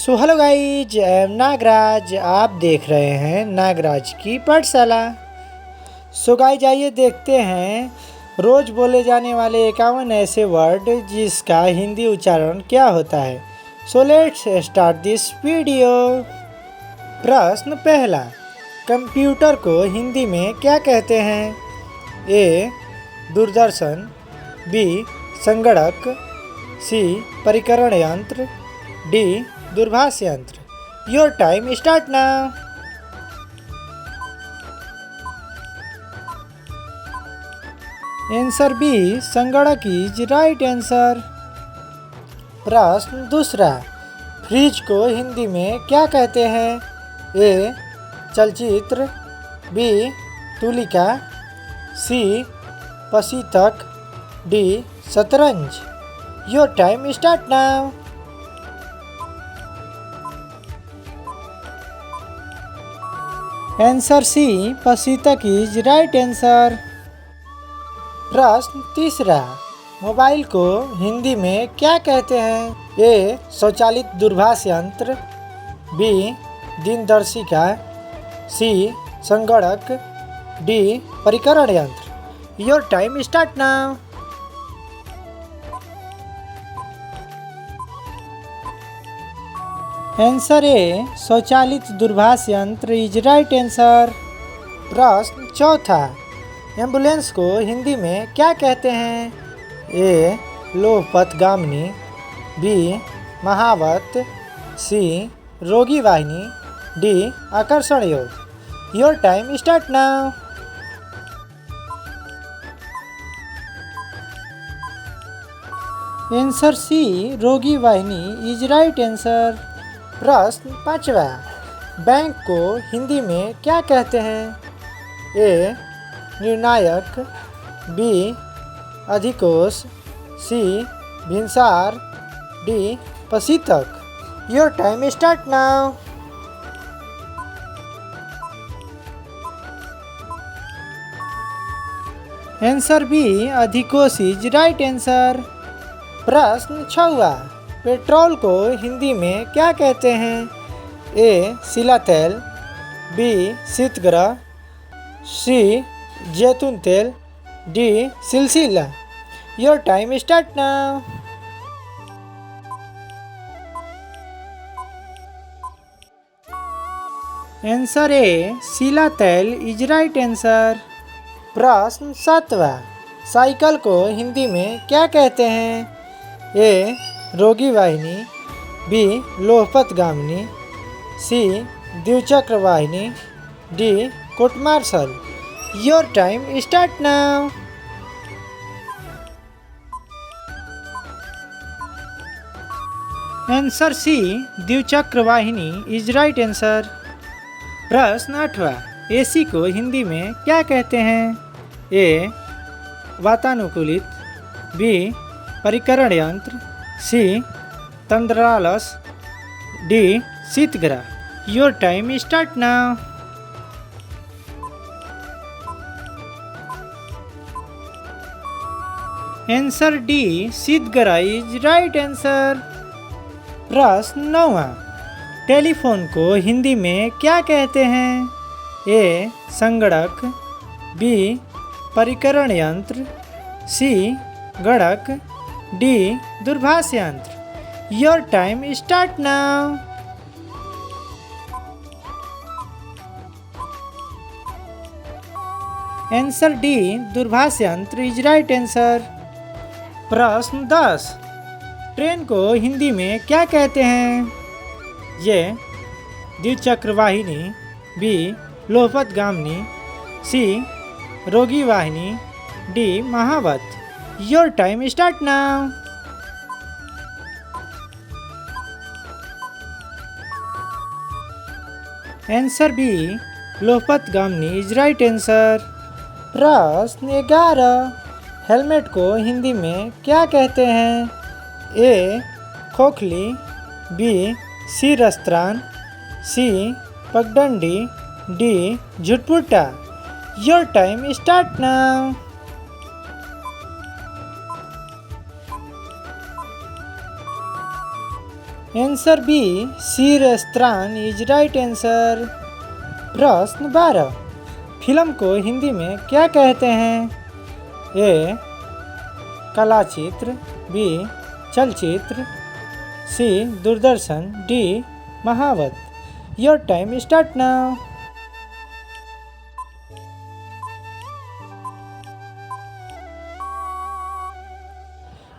So hello guys, I am Nagaraj. आप देख रहे हैं नागराज की पाठशाला। सो गाइज, आइए देखते हैं रोज़ बोले जाने वाले 51 ऐसे वर्ड जिसका हिंदी उच्चारण क्या होता है। So let's start this video. प्रश्न पहला, कंप्यूटर को हिंदी में क्या कहते हैं? ए दूरदर्शन, बी संगणक, सी परिकरण यंत्र, डी दूरभाष यंत्र। Your time start now. Answer B संगणक इज राइट आंसर। प्रश्न दूसरा, फ्रिज को हिंदी में क्या कहते हैं? ए चलचित्र, बी तुलिका, सी पसीतक, डी शतरंज। Your time start now. Answer C पसीतक इज राइट आंसर। प्रश्न तीसरा, मोबाइल को हिंदी में क्या कहते हैं? ए स्वचालित दूरभाष यंत्र, बी दिनदर्शिका, सी संगणक, डी परिकरण यंत्र। Your time start now. Answer ए स्वचालित दूरभाष यंत्र इज राइट आंसर। प्रश्न चौथा, एम्बुलेंस को हिंदी में क्या कहते हैं? ए लोहपथगामिनी, बी महावत, सी रोगी वाहिनी, डी आकर्षण योग। Your time start now. Answer C रोगी वाहिनी इज राइट आंसर। प्रश्न पाँचवा, बैंक को हिंदी में क्या कहते हैं? ए निर्णायक, बी अधिकोष, सी भिनसार, डी पसीतक। Your time start now. Answer B अधिकोष इज राइट आंसर। प्रश्न छठवा, पेट्रोल को हिंदी में क्या कहते हैं? ए सिला तेल, बी शीतगृह, सी जैतून तेल, डी सिलसिला। Your time start now. Answer ए सिला तेल इज राइट आंसर। प्रश्न सातवां, साइकिल को हिंदी में क्या कहते हैं? ए रोगी वाहिनी, बी लोहपथगामिनी, सी द्विचक्र वाहिनी, D court martial. Your time start now. Answer C द्विचक्र वाहिनी इज राइट आंसर। प्रश्न आठवां, एसी को हिंदी में क्या कहते हैं? ए वातानुकूलित, बी परिकरण यंत्र, सी तंद्रालस, डी शीतगृह। Your time start now. Answer D शीतगृह इज राइट आंसर। प्रश्न नौवां, टेलीफोन को हिंदी में क्या कहते हैं? ए संगणक, बी परिकरण यंत्र, सी गणक, डी दूरभाष यंत्र। Your time start now. Answer D दूरभाष यंत्र इज राइट आंसर। प्रश्न 10, ट्रेन को हिंदी में क्या कहते हैं? ये द्विचक्र वाहिनी, बी लोहपथगामिनी, सी रोगी वाहिनी, डी महावत। Your time start now. Answer B लोहपथगामिनी इज राइट आंसर। प्रश्न 11, हेलमेट को हिंदी में क्या कहते हैं? ए खोखली, बी सिरस्त्राण, सी पगडंडी, डी झुटपुटा। Your time start now. Answer B शीर स्त्रान इज राइट आंसर। प्रश्न 12, फिल्म को हिंदी में क्या कहते हैं? ए कलाचित्र, बी चलचित्र, सी दूरदर्शन, डी महावत। Your time start now.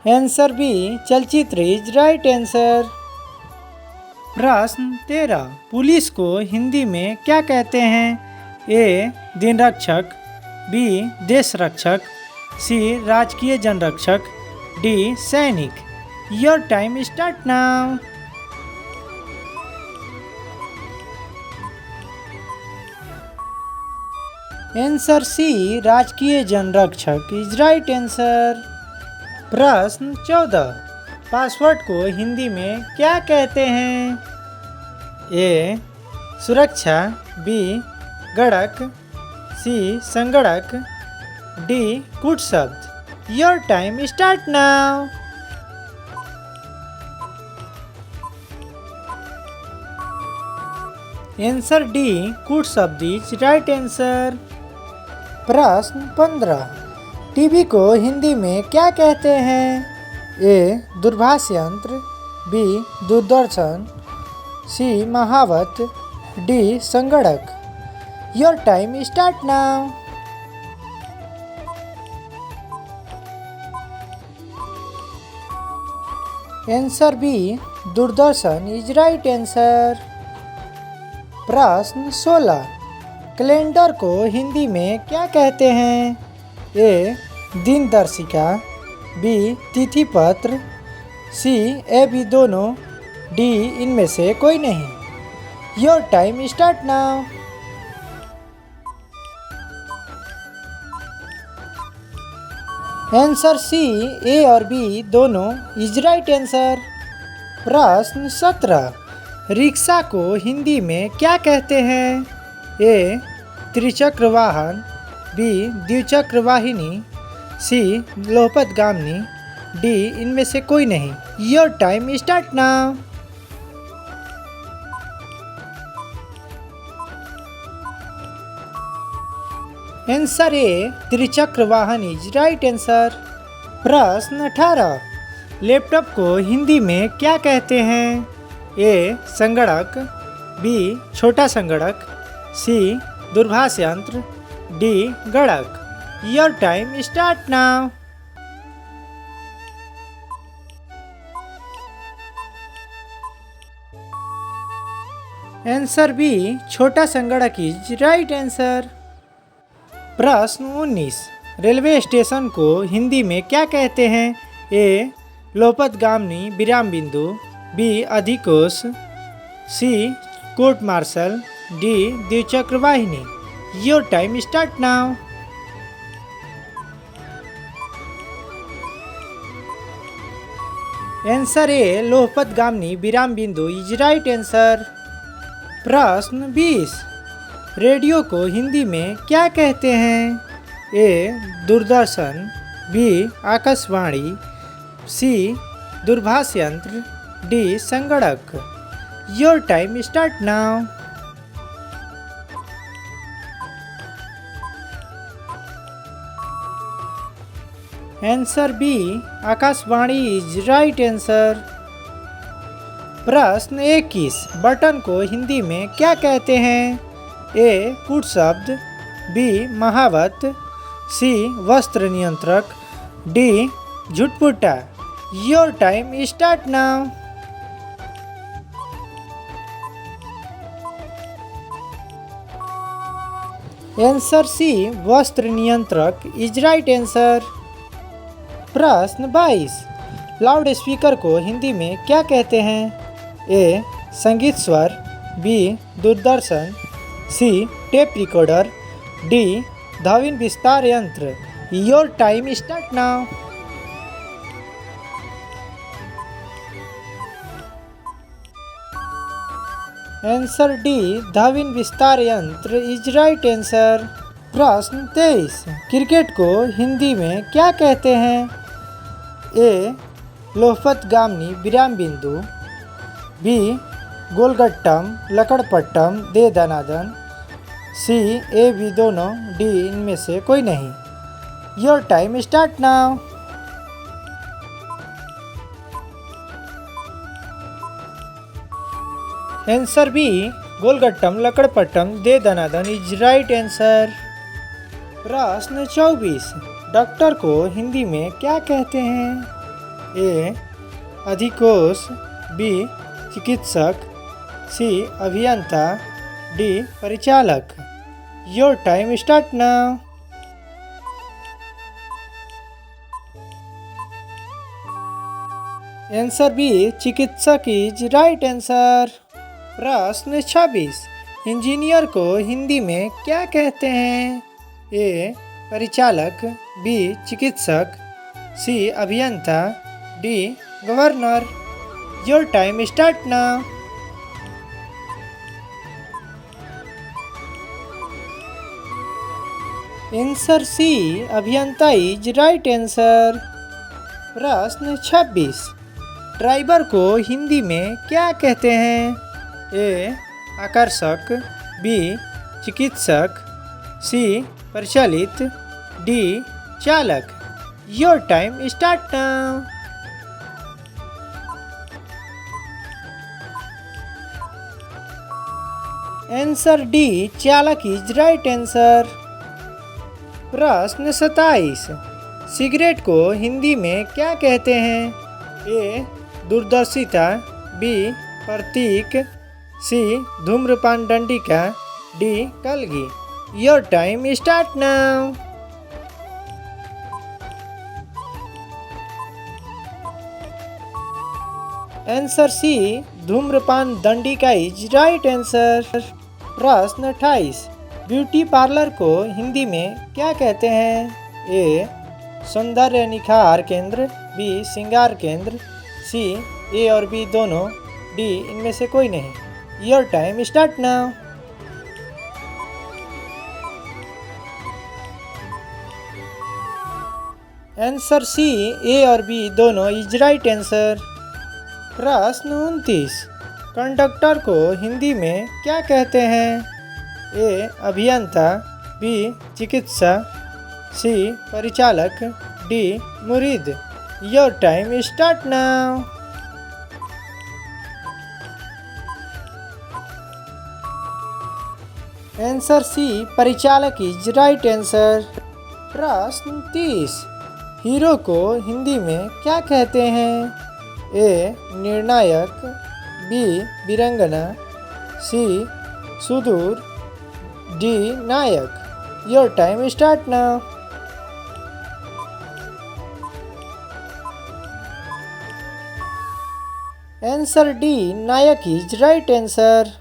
Answer B चलचित्र इज राइट आंसर। प्रश्न 13, पुलिस को हिंदी में क्या कहते हैं? ए दिन रक्षक, बी देश रक्षक, सी राजकीय जनरक्षक, डी सैनिक। Your time start now. Answer C राजकीय जनरक्षक इज राइट आंसर। प्रश्न 14, पासवर्ड को हिंदी में क्या कहते हैं? ए सुरक्षा, बी गणक, सी संगणक, डी कूट शब्द। Your time start now. Answer D कूट शब्द इज राइट आंसर। प्रश्न 15, टीवी को हिंदी में क्या कहते हैं? ए दूरभाष यंत्र, बी दूरदर्शन, सी महावत, डी संगणक। Your time start now. Answer B दूरदर्शन इज राइट आंसर। प्रश्न 16, कैलेंडर को हिंदी में क्या कहते हैं? ए दिनदर्शिका, बी तिथि पत्र, सी ए बी दोनों, डी इनमें से कोई नहीं। Your time start now. Answer C A और बी दोनों इज राइट आंसर। प्रश्न 17, रिक्शा को हिंदी में क्या कहते हैं? ए त्रिचक्र वाहन, बी द्विचक्र वाहिनी, सी लोहपतगामिनी, डी इनमें से कोई नहीं। Your time start now. Answer A त्रिचक्र वाहन इज राइट आंसर। प्रश्न 18, लैपटॉप को हिंदी में क्या कहते हैं? ए संगणक, बी छोटा संगणक, सी दूरभाष यंत्र, डी गणक। Your time start now. Answer B छोटा संगणक इज राइट आंसर। प्रश्न 19, रेलवे स्टेशन को हिंदी में क्या कहते हैं? ए लोहपतगामिनी विराम बिंदु, बी अधिकोष, सी कोर्ट मार्शल, डी द्विचक्र वाहिनी। Your time start now. Answer A लोहपतगामिनी विराम बिंदु इज राइट आंसर। प्रश्न 20, रेडियो को हिंदी में क्या कहते हैं? ए दूरदर्शन, बी आकाशवाणी, सी दूरभाष यंत्र, डी संगणक। Your time start now. Answer B आकाशवाणी इज राइट आंसर। प्रश्न 21, बटन को हिंदी में क्या कहते हैं? ए कूट शब्द, बी महावत, सी वस्त्र नियंत्रक, डी झुटपुटा। Your time start now. Answer C वस्त्र नियंत्रक इज राइट आंसर। प्रश्न 22, लाउड स्पीकर को हिंदी में क्या कहते हैं? ए संगीत स्वर, बी दूरदर्शन, सी टेप रिकॉर्डर, डी ध्वनि विस्तार यंत्र। Your time start now. Answer D ध्वनि विस्तार यंत्र इज राइट आंसर। प्रश्न 23, क्रिकेट को हिंदी में क्या कहते हैं? ए लोहपतगामिनी विराम बिंदु, बी गोलगट्टम लकड़पट्टम दे दनादन, सी ए बी दोनों, डी इनमें से कोई नहीं। Your time start now. Answer B गोलगट्टम लकड़पट्टम दे दनादन इज राइट आंसर। प्रश्न 24, डॉक्टर को हिंदी में क्या कहते हैं? ए अधिकोष, बी चिकित्सक, सी अभियंता, डी परिचालक। Your time start now. Answer B चिकित्सक इज राइट आंसर। प्रश्न 26, इंजीनियर को हिंदी में क्या कहते हैं? ए परिचालक, बी चिकित्सक, सी अभियंता, D governor. Your time start now. Answer C अभियंता इज राइट आंसर। प्रश्न 26, ड्राइवर को हिंदी में क्या कहते हैं? ए आकर्षक, बी चिकित्सक, सी परिचालित, डी चालक। Your time start now. Answer D चालक इज राइट आंसर। प्रश्न 27, सिगरेट को हिंदी में क्या कहते हैं? ए दूरदर्शिता, बी प्रतीक, सी धूम्रपान दंडिका, डी कलगी। Your time start now. Answer C धूम्रपान दंडिका इज राइट आंसर। प्रश्न 28, ब्यूटी पार्लर को हिंदी में क्या कहते हैं? ए सौंदर्य निखार केंद्र, बी श्रृंगार केंद्र, सी ए और बी दोनों, डी इनमें से कोई नहीं। Your time start now. Answer C A और बी दोनों इज राइट आंसर। प्रश्न 29, कंडक्टर को हिंदी में क्या कहते हैं? ए अभियंता, बी चिकित्सा, सी परिचालक, डी मुरीद। Your time start now. Answer C परिचालक इज राइट आंसर। प्रश्न 30, हीरो को हिंदी में क्या कहते हैं? ए निर्णायक, बी वीरंगना, सी सुदूर, डी नायक। Your time start now. Answer D नायक इज राइट आंसर।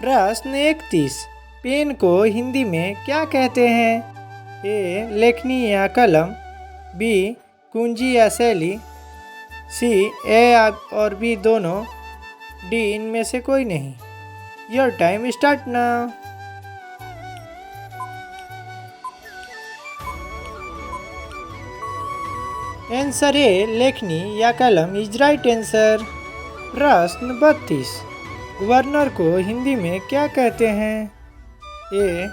प्रश्न 31, पेन को हिंदी में क्या कहते हैं? ए लेखनी या कलम, बी कुंजी या शैली, सी ए और बी दोनों, डी इनमें से कोई नहीं। Your time start now. Answer ए लेखनी या कलम इज राइट आंसर। प्रश्न 32, गवर्नर को हिंदी में क्या कहते हैं? ए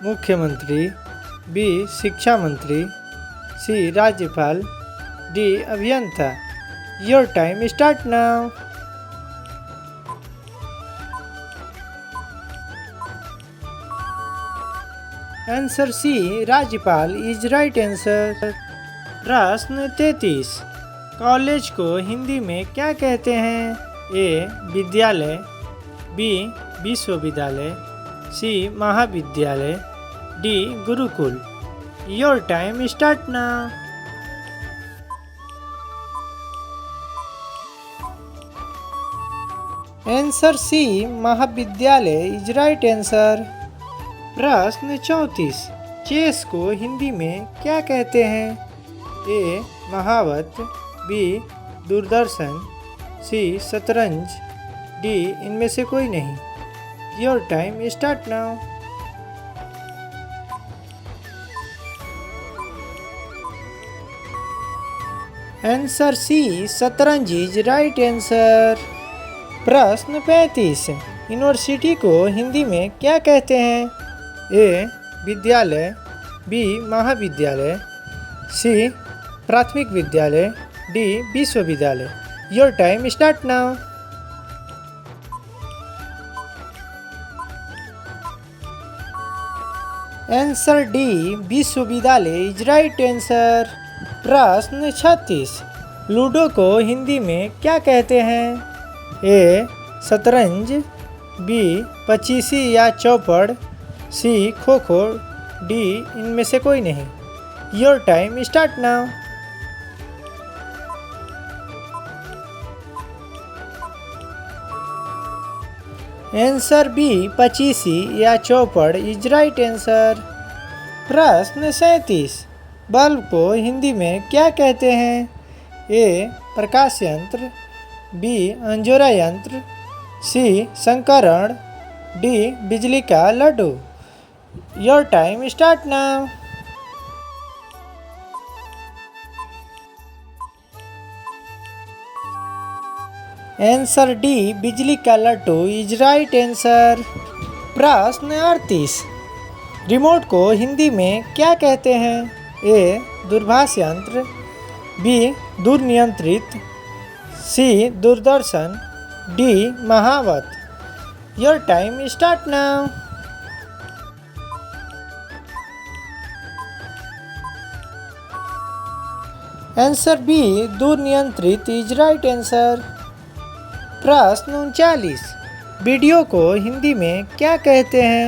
मुख्यमंत्री, बी शिक्षा मंत्री, सी राज्यपाल, डी अभियंता। Your time start now. Answer C राज्यपाल इज राइट आंसर। प्रश्न 33, कॉलेज को हिंदी में क्या कहते हैं? ए विद्यालय, बी विश्वविद्यालय, सी महाविद्यालय, डी गुरुकुल। Your time start now. Answer C महाविद्यालय इज राइट आंसर। प्रश्न 34, चेस को हिंदी में क्या कहते हैं? ए महावत, बी दूरदर्शन, सी शतरंज, डी इनमें से कोई नहीं। Your time start now. Answer C शतरंज इज राइट आंसर। प्रश्न 35। यूनिवर्सिटी को हिंदी में क्या कहते हैं? ए. विद्यालय, बी. महाविद्यालय, सी. प्राथमिक विद्यालय, डी. विश्वविद्यालय। Your time start now. Answer D. विश्वविद्यालय इज राइट आंसर। प्रश्न 36। लूडो को हिंदी में क्या कहते हैं? ए. शतरंज, बी. पचीसी या चौपड़, सी. खो खो, डी. इनमें से कोई नहीं। Your time start now. Answer B. पचीसी या चौपड़ इज राइट आंसर। प्रश्न 37। बल्ब को हिंदी में क्या कहते हैं? ए. प्रकाश यंत्र, बी. अंजोरा यंत्र, सी. संकरण, डी. बिजली का लड्डू। Your time start now. Answer D. बिजली का लट्टू इज राइट आंसर। प्रश्न 38। रिमोट को हिंदी में क्या कहते हैं? ए. दूरभाष यंत्र, बी. दूर नियंत्रित, सी. दूरदर्शन, डी. महावत। Your time start now. Answer B. दूर नियंत्रित इज राइट आंसर। प्रश्न 39। वीडियो को हिंदी में क्या कहते हैं?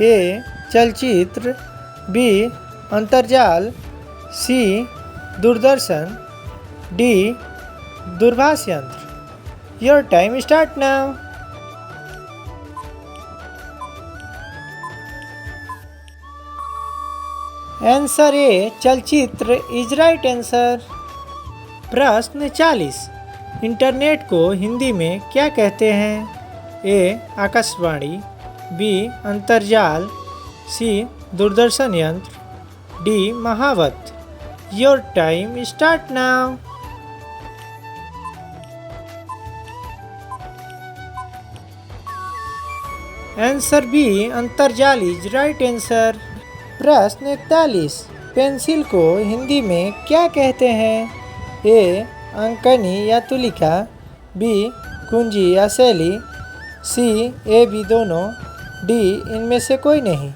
ए. चलचित्र, बी. अंतर्जाल, सी. दूरदर्शन, डी. दूरभाष यंत्र। Your time start now. Answer ए. चलचित्र इज राइट आंसर। प्रश्न 40। इंटरनेट को हिंदी में क्या कहते हैं? ए. आकाशवाणी, बी. अंतर्जाल, सी. दूरदर्शन यंत्र, डी. महावत। Your time start now. Answer B. अंतर्जाल इज राइट आंसर। प्रश्न 41। पेंसिल को हिंदी में क्या कहते हैं? ए. अंकनी या तुलिका, बी. कुंजी या शैली, सी. ए बी दोनों, डी. इनमें से कोई नहीं।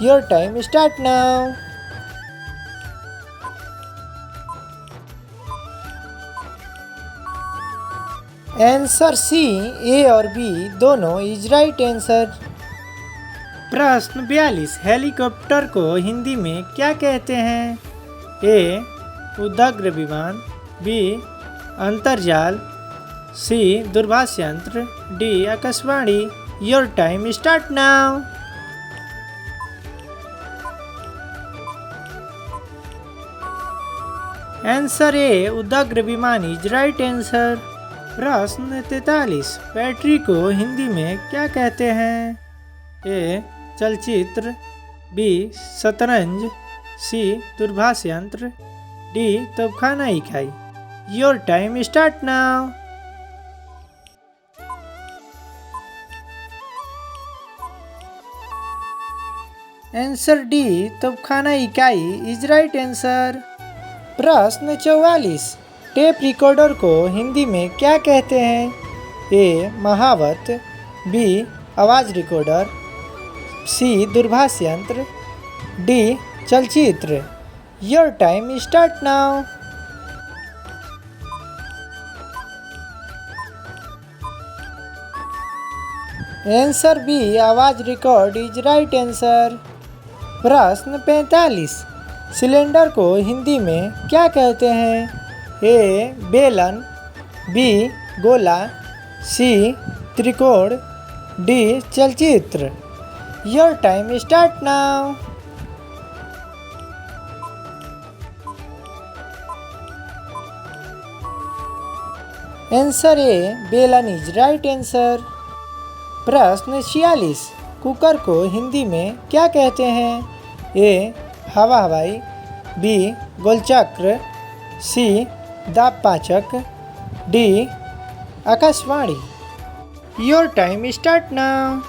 Your time start now. Answer C. A और बी दोनों इज राइट आंसर। प्रश्न 42। हेलीकॉप्टर को हिंदी में क्या कहते हैं? ए. उदग्र विमान, बी. अंतर्जाल, सी. दूरभाष यंत्र, डी. आकाशवाणी। Your time start now. Answer A. उदग्र विमान इज राइट आंसर। प्रश्न 43। बैटरी को हिंदी में क्या कहते हैं? ए. चलचित्र, बी. शतरंज, सी. दूरभाष यंत्र, डी. तोपखाना इकाई। Your time start now. Answer D. तोपखाना इकाई इज राइट आंसर। प्रश्न 44। टेप रिकॉर्डर को हिंदी में क्या कहते हैं? ए. महावत, बी. आवाज़ रिकॉर्डर, सी. दूरभाष यंत्र, डी. चलचित्र। Your time start now. Answer B. आवाज़ रिकॉर्ड इज राइट आंसर। प्रश्न 45। सिलेंडर को हिंदी में क्या कहते हैं? ए. बेलन, बी. गोला, सी. त्रिकोण, डी. चलचित्र। Your time start now. Answer ए. बेलन इज राइट आंसर। प्रश्न 46। कुकर को हिंदी में क्या कहते हैं? ए. हवा हवाई, बी. गोलचक्र, सी. दाब पाचक, डी. आकाशवाणी। Your time start now.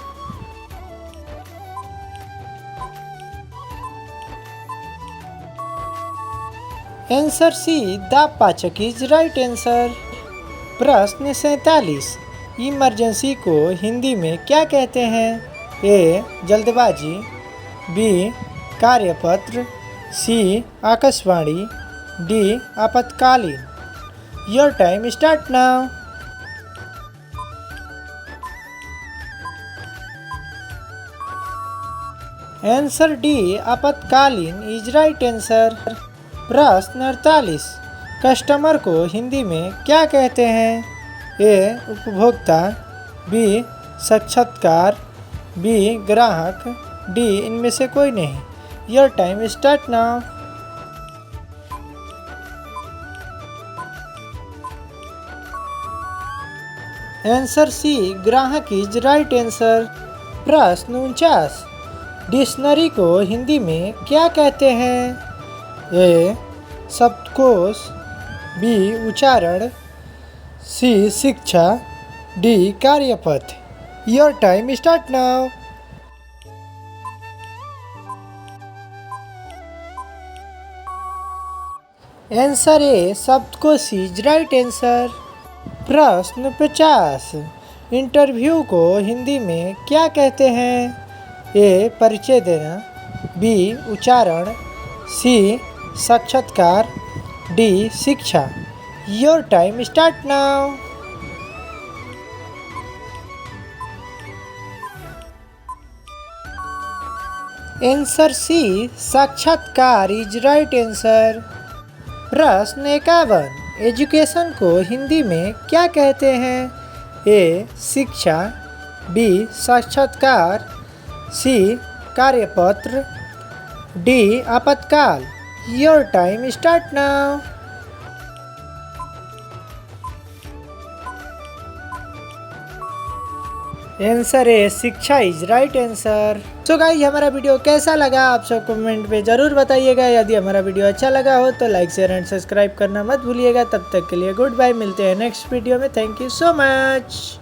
Answer C. दापपाचक इज राइट आंसर। प्रश्न 47। इमरजेंसी को हिंदी में क्या कहते हैं? ए. जल्दबाजी, बी. कार्यपत्र, सी. आकाशवाणी, डी. आपातकालीन। Your time start now. Answer D. आपातकालीन इज राइट आंसर। प्रश्न 48। कस्टमर को हिंदी में क्या कहते हैं? ए. उपभोक्ता, बी. साक्षात्कार, बी. ग्राहक, डी. इनमें से कोई नहीं। Your time start now. Answer C. ग्राहक इज राइट आंसर। प्रश्न 49। डिक्शनरी को हिंदी में क्या कहते हैं? ए. शब्दकोश, बी. उच्चारण, सी. शिक्षा, डी. कार्यपथ। Your time start now. Answer A. शब्दकोश इज राइट आंसर। प्रश्न 50। इंटरव्यू को हिंदी में क्या कहते हैं? ए. परिचय देना, बी. उच्चारण, सी. साक्षात्कार, डी. शिक्षा। Your time start now. Answer C. साक्षात्कार इज राइट आंसर। प्रश्न 51। एजुकेशन को हिंदी में क्या कहते हैं? ए. शिक्षा, बी. साक्षात्कार, सी. कार्यपत्र, डी. आपातकाल। Your time start now. Answer A. शिक्षा is right answer. So guys, हमारा वीडियो कैसा लगा आप सब कमेंट में ज़रूर बताइएगा। यदि हमारा वीडियो अच्छा लगा हो तो लाइक, शेयर एंड सब्सक्राइब करना मत भूलिएगा। तब तक के लिए गुड बाय। मिलते हैं नेक्स्ट वीडियो में। Thank you so much.